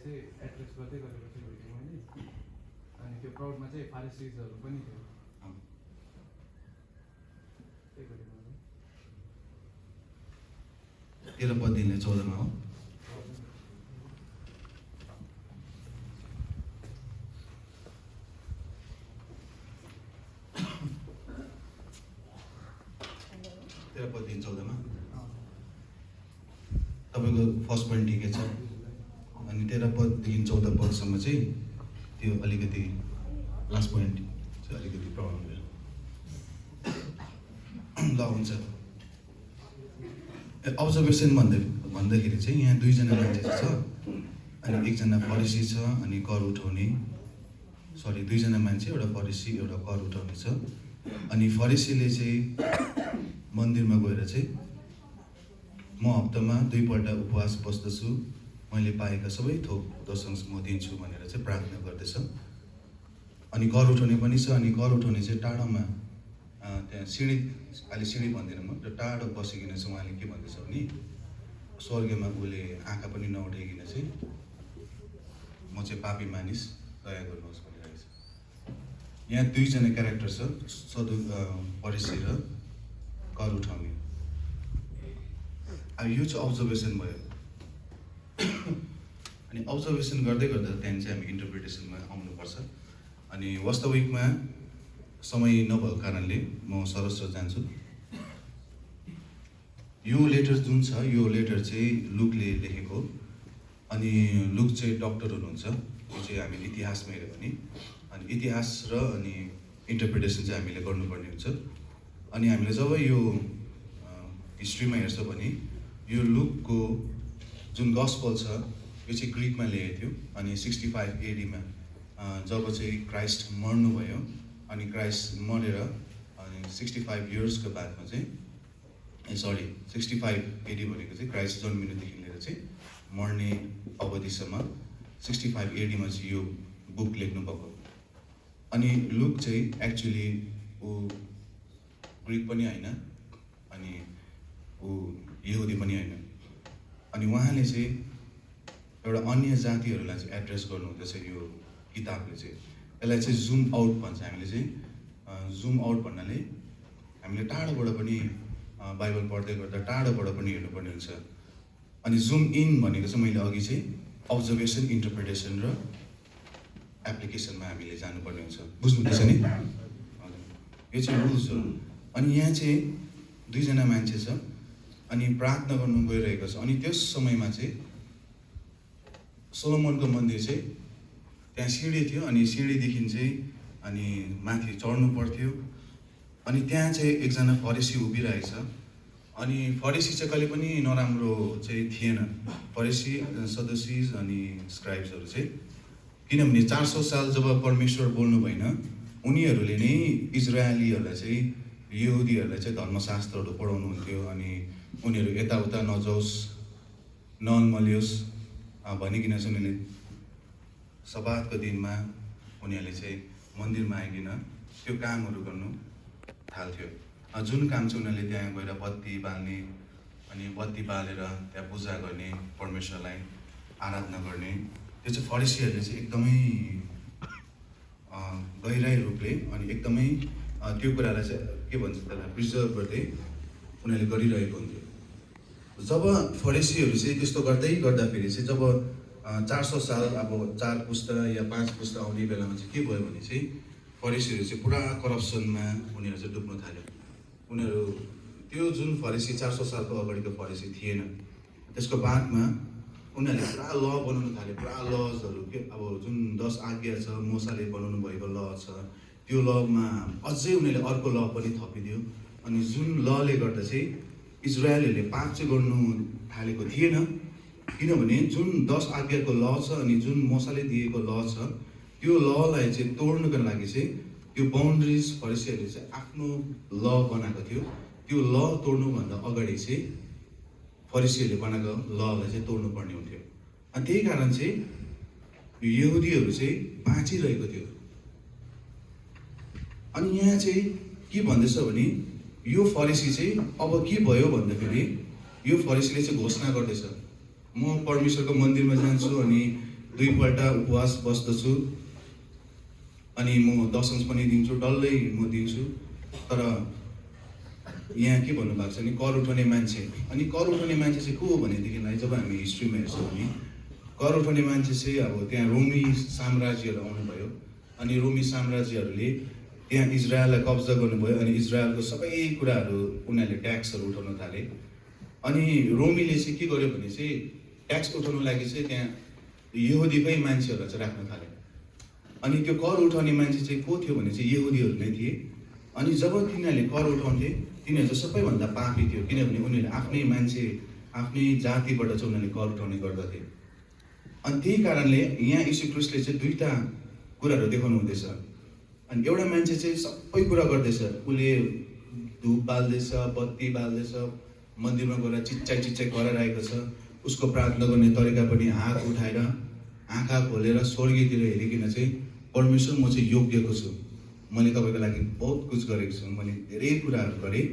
चाहिँ एड्रेस गर्दै गरेको थियो भिडियो मैले। अनि त्यो क्राउडमा चाहिँ फारिसिजहरू पनि थियो। त्यही गरेको मैले। 13 पद 14 हो। तपाईँको फर्स्ट पोइन्ट ठिकै छ। अनि 13 पददेखि 14 पदसम्म चाहिँ त्यो अलिकति लास्ट पोइन्ट चाहिँ अलिकति प्रब्लम भयो। ल हुन्छ। अब्जर्भेसन भन्दाखेरि चाहिँ यहाँ दुईजना मान्छे छ अनि एकजना फरिसी छ अनि कर उठाउने, सरी दुईजना मान्छे, एउटा फरिसी एउटा कर उठाउने छ। अनि फरिसीले चाहिँ मन्दिरमा गएर चाहिँ म हप्तामा 2 पल्ट उपवास बस्दछु, मैले पाएका सबै थोक दशंश म दिन्छु भनेर चाहिँ प्रार्थना गर्दैछ। अनि कर उठाउने पनि छ। अनि कर उठाउने चाहिँ टाढोमा त्यहाँ सिँढी, अहिले सिँढी भन्दिनँ म, टाढो बसिकन चाहिँ उहाँले के भन्दैछ भने स्वर्गमा उसले आँखा पनि नउठाइकन चाहिँ म चाहिँ पापी मानिस, दया गर्नुहोस् भनिरहेको छ। यहाँ दुईजना क्यारेक्टर छ, फरिसी र कर उठाउने। यो चाहिँ अब्जर्भेसन भयो। अनि अब्जर्भेसन गर्दै गर्दा त्यहाँदेखि चाहिँ हामी इन्टरप्रिटेसनमा आउनुपर्छ। अनि वास्तविकमा समय नभएको कारणले म सरस्वत जान्छु। यो लेटर जुन छ, यो लेटर चाहिँ लुकले लेखेको। अनि लुक चाहिँ डक्टर हुनुहुन्छ। यो चाहिँ हामीले इतिहासमा हेऱ्यो भने अनि इतिहास र अनि इन्टरप्रिटेसन चाहिँ हामीले गर्नुपर्ने हुन्छ। अनि हामीले जब यो हिस्ट्रीमा हेर्छ भने यो लुकको जुन गस्पल छ यो चाहिँ ग्रिकमा लेखेको थियो। अनि 65 AD मा जब चाहिँ क्राइस्ट मर्नुभयो अनि क्राइस्ट मरेर अनि 65 इयर्सको बादमा चाहिँ 65 AD भनेको चाहिँ क्राइस्ट जन्मिनुदेखि लिएर चाहिँ मर्ने अवधिसम्म 65 AD मा चाहिँ यो बुक लेख्नु भएको। अनि लुक चाहिँ एक्चुअली ऊ ग्रिक पनि होइन अनि ऊ यहुदी पनि होइन। अनि उहाँले चाहिँ एउटा अन्य जातिहरूलाई चाहिँ एड्रेस गर्नुहुँदैछ यो किताबले चाहिँ। यसलाई चाहिँ जुम आउट भन्छ हामीले चाहिँ। जुम आउट भन्नाले हामीले टाढोबाट पनि बाइबल पढ्दै गर्दा टाढोबाट पनि हेर्नुपर्ने हुन्छ। अनि जुम इन भनेको चाहिँ मैले अघि चाहिँ अब्जर्भेसन, इन्टरप्रिटेसन र एप्लिकेसनमा हामीले जानुपर्ने हुन्छ। बुझ्नुहुँदैछ नि? यो चाहिँ रुल्स हो। अनि यहाँ चाहिँ दुईजना मान्छे छ अनि प्रार्थना गर्नु गइरहेको छ। अनि त्यस समयमा चाहिँ सोलोमनको मन्दिर चाहिँ त्यहाँ सिँढी थियो। अनि सिँढीदेखि चाहिँ अनि माथि चढ्नु पर्थ्यो। अनि त्यहाँ चाहिँ एकजना फरिसी उभिरहेको छ। अनि फरिसी चाहिँ कहिले पनि नराम्रो चाहिँ थिएन, फरिसी, सदुसीज अनि स्क्राइब्सहरू चाहिँ। किनभने 400 साल जब परमेश्वर बोल्नु भएन, उनीहरूले नै इजरायलीहरूलाई चाहिँ, यहुदीहरूलाई चाहिँ धर्मशास्त्रहरू पढाउनु हुन्थ्यो। अनि उनीहरू यताउता नजाओस्, नअल्मलियोस् भनिकन चाहिँ उनीहरूले सब्बातको दिनमा उनीहरूले चाहिँ मन्दिरमा आइकन त्यो कामहरू गर्नु थाल्थ्यो। जुन काम चाहिँ उनीहरूले त्यहाँ गएर बत्ती बाल्ने अनि बत्ती बालेर त्यहाँ पूजा गर्ने, परमेश्वरलाई आराधना गर्ने, त्यो चाहिँ फरिसीहरूले चाहिँ एकदमै गहिराई रूपले अनि एकदमै त्यो कुरालाई चाहिँ के भन्छ त्यसलाई प्रिजर्भ गर्दै उनीहरूले गरिरहेको हुन्थ्यो। जब फरिसीहरू चाहिँ त्यस्तो गर्दै गर्दाखेरि चाहिँ जब 400 साल अब 4 पुस्ता या 5 पुस्ता आउने बेलामा चाहिँ के भयो भने चाहिँ फरिसीहरू चाहिँ पुरा करप्सनमा उनीहरू चाहिँ डुब्न थाल्यो। उनीहरू त्यो जुन फरिसी 400 सालको अगाडिको फरिसी थिएन, त्यसको बादमा उनीहरूले पुरा ल बनाउनु थाल्यो। पुरा लजहरू के अब जुन 10 आज्ञा छ, मोसाले बनाउनु भएको ल छ, त्यो लमा अझै उनीहरूले अर्को ल पनि थपिदियो। अनि जुन लले गर्दा चाहिँ इजरायलहरूले पाप चाहिँ गर्नु थालेको थिएन। किनभने जुन 10 आज्ञाको ल छ अनि जुन मोसाले दिएको ल छ, त्यो ललाई चाहिँ तोड्नुको लागि चाहिँ त्यो बााउन्ड्रिज फरिसीहरूले चाहिँ आफ्नो ल बनाएको थियो। त्यो ल तोड्नुभन्दा अगाडि चाहिँ फरिसीहरूले बनाएको ललाई चाहिँ तोड्नु पर्ने हुन्थ्यो। अनि त्यही कारण चाहिँ यहुदीहरू चाहिँ बाँचिरहेको थियो। अनि यहाँ चाहिँ के भन्दैछ भने यो फरिसी चाहिँ अब के भयो भन्दाखेरि यो फरिसीले चाहिँ घोषणा गर्दैछ, म परमेश्वरको मन्दिरमा जान्छु अनि दुईपल्ट उपवास बस्दछु अनि म दशंश पनि दिन्छु, डल्लै म दिन्छु। तर यहाँ के भन्नुभएको छ नि, कर उठाउने मान्छे। अनि कर उठाउने मान्छे चाहिँ को हो भनेदेखिलाई जब हामी हिस्ट्रीमा हेर्छौँ भने कर उठाउने मान्छे चाहिँ अब त्यहाँ रोमी साम्राज्यहरू आउनुभयो अनि रोमी साम्राज्यहरूले त्यहाँ इजरायललाई कब्जा गर्नुभयो अनि इजरायलको सबै कुराहरू उनीहरूले ट्याक्सहरू उठाउन थाले। अनि रोमीले चाहिँ के गर्यो भने चाहिँ ट्याक्स उठाउनु लागि चाहिँ त्यहाँ यहुदीकै मान्छेहरूलाई चाहिँ राख्न थाले। अनि त्यो कर उठाउने मान्छे चाहिँ को थियो भने चाहिँ यहुदीहरू नै थिए। अनि जब तिनीहरूले कर उठाउँथे तिनीहरू चाहिँ सबैभन्दा पापी थियो, किनभने उनीहरूले आफ्नै मान्छे आफ्नै जातिबाट चाहिँ उनीहरूले कर उठाउने गर्दथे। अनि त्यही कारणले यहाँ यीशु ख्रीष्टले चाहिँ दुईवटा कुराहरू देखाउनु हुँदैछ। अनि एउटा मान्छे चाहिँ सबै कुरा गर्दैछ, उसले धुप बाल्दैछ, बत्ती बाल्दैछ, मन्दिरमा गएर चिच्चाइ कराइरहेको छ। उसको प्रार्थना गर्ने तरिका पनि हात उठाएर आँखा खोलेर स्वर्गीयतिर हेरिकन चाहिँ परमेश्वर म चाहिँ योग्यको छु, मैले तपाईँको लागि बहुत कुछ गरेको छु, मैले धेरै कुराहरू गरेँ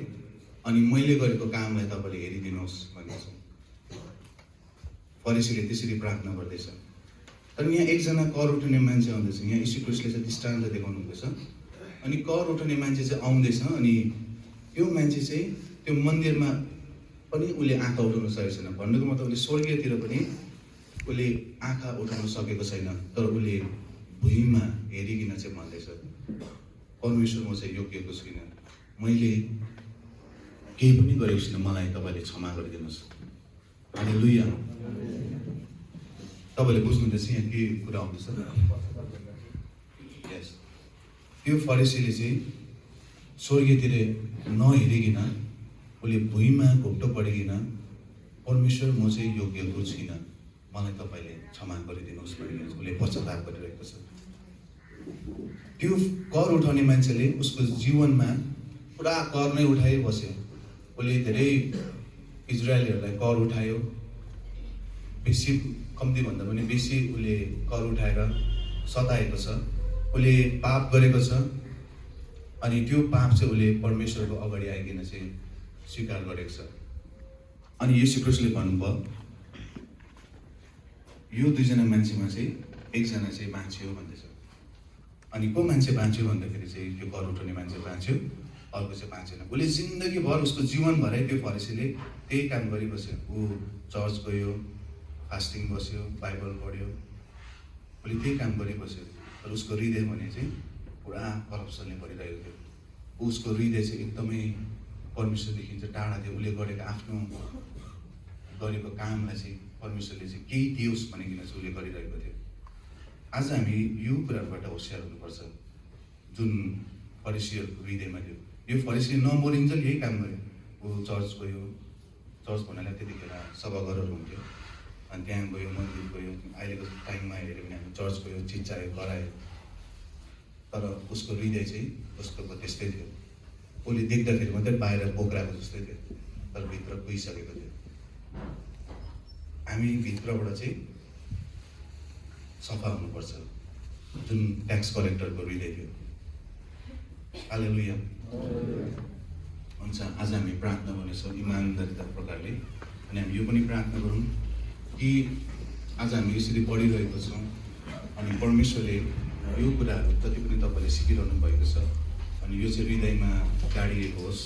अनि मैले गरेको कामलाई तपाईँले हेरिदिनुहोस् भन्ने छ। फरिसीले त्यसरी प्रार्थना गर्दैछ। तर यहाँ एकजना कर उठाउने मान्छे आउँदैछ। यहाँ यीशु ख्रीष्टले चाहिँ दृष्टान्त देखाउनु हुँदैछ। अनि कर उठाउने मान्छे चाहिँ आउँदैछ अनि त्यो मान्छे चाहिँ त्यो मन्दिरमा पनि उसले आँखा उठाउन सकेको छैन। भन्नुको मतलब उसले स्वर्गीयतिर पनि उसले आँखा उठाउन सकेको छैन। तर उसले भुइँमा हेरिकन चाहिँ भन्दैछ, परमेश्वर म चाहिँ योग्यको छुइनँ, मैले केही पनि गरेको छुइनँ, मलाई तपाईँले क्षमा गरिदिनुहोस्। हालेलुया। तपाईँले बुझ्नुहुँदैछ यहाँ के कुरा आउँदैछ? यस, त्यो फरिसीले चाहिँ स्वर्गीयतिर नहेरिकन उसले भुइँमा घोप्टो पढिकन परमेश्वर म चाहिँ योग्यको छुइनँ, मलाई तपाईँले क्षमा गरिदिनुहोस् भनेर उसले पश्चाताप गरिरहेको छ। त्यो कर उठाउने मान्छेले उसको जीवनमा पुरा कर नै उठाइबस्यो। उसले धेरै इजरायलीहरूलाई कर उठायो, बेसी कम्तीभन्दा पनि बेसी उसले कर उठाएर सताएको छ। उसले पाप गरेको छ अनि त्यो पाप चाहिँ उसले परमेश्वरको अगाडि आइकन चाहिँ स्वीकार गरेको छ। अनि यीशु ख्रीष्टले भन्नुभयो यो दुईजना मान्छेमा चाहिँ एकजना चाहिँ बाँच्यो भन्दैछ। अनि को मान्छे बाँच्यो भन्दाखेरि चाहिँ त्यो कर उठाउने मान्छे बाँच्यो, अर्को चाहिँ बाँचेन। उसले जिन्दगीभर उसको जीवनभरै त्यो फरिसीले त्यही काम गरिबस्यो। ऊ चर्च गयो, फास्टिङ बस्यो, बाइबल पढ्यो, उसले त्यही काम गरिबस्यो। तर उसको हृदय भने चाहिँ पुरा करप्सनले भरिरहेको थियो। उसको हृदय चाहिँ एकदमै परमेश्वरदेखि चाहिँ टाढा थियो। उसले गरेको आफ्नो गरेको कामलाई चाहिँ परमेश्वरले चाहिँ केही दियोस् भनिकन चाहिँ उसले गरिरहेको थियो। आज हामी यो कुराबाट होसियार हुनुपर्छ जुन फरिसीहरूको हृदयमा थियो। यो फरिसी नमोरिन्जेल यही काम गर्यो। ऊ चर्च गयो, चर्च भन्नाले त्यतिखेर सभाघरहरू हुन्थ्यो, अनि त्यहाँ गयो, मन्दिर गयो। अहिलेको टाइममा हेऱ्यो भने हामी चर्च गयो, चिच्चायो, करायो, तर उसको हृदय चाहिँ उसको त्यस्तै थियो। उसले देख्दाखेरि मात्रै बाहिर बोक्राको जस्तै थियो, तर भित्र गइसकेको थियो। हामी भित्रबाट चाहिँ सफा हुनुपर्छ, जुन ट्याक्स कलेक्टरको हृदय थियो। हालेलुया। हुन्छ, आज हामी प्रार्थना गर्नेछौँ इमानदारीता प्रकारले। अनि हामी यो पनि प्रार्थना गरौँ कि आज हामी यसरी पढिरहेको छौँ अनि परमेश्वरले यो कुराहरू जति पनि तपाईँले सिकिरहनु भएको छ अनि यो चाहिँ हृदयमा गाडिएको होस्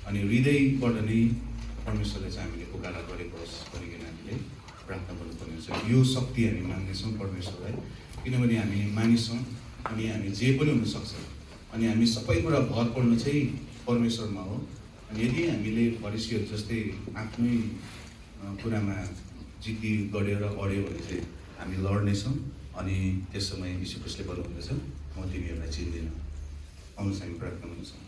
अनि हृदयबाट नै परमेश्वरले चाहिँ हामीले पुकारा गरेको होस् भनिकन हामीले प्रार्थना गर्नुपर्ने हुन्छ। यो शक्ति हामी माग्नेछौँ परमेश्वरलाई, किनभने हामी मानिस छौँ अनि हामी जे पनि हुनसक्छ अनि हामी सबै कुरा भर पर्नु चाहिँ परमेश्वरमा हो। अनि यदि हामीले फरिसीहरू जस्तै आफ्नै कुरामा जिद्दी गरेर अड्यो भने चाहिँ हामी लड्नेछौँ। अनि त्यस समय यीशु ख्रीष्टले भन्नुहुँदैछ म तिमीहरूलाई चिन्दिनँ। आउनुहोस् हामी प्रार्थना गर्नेछौँ।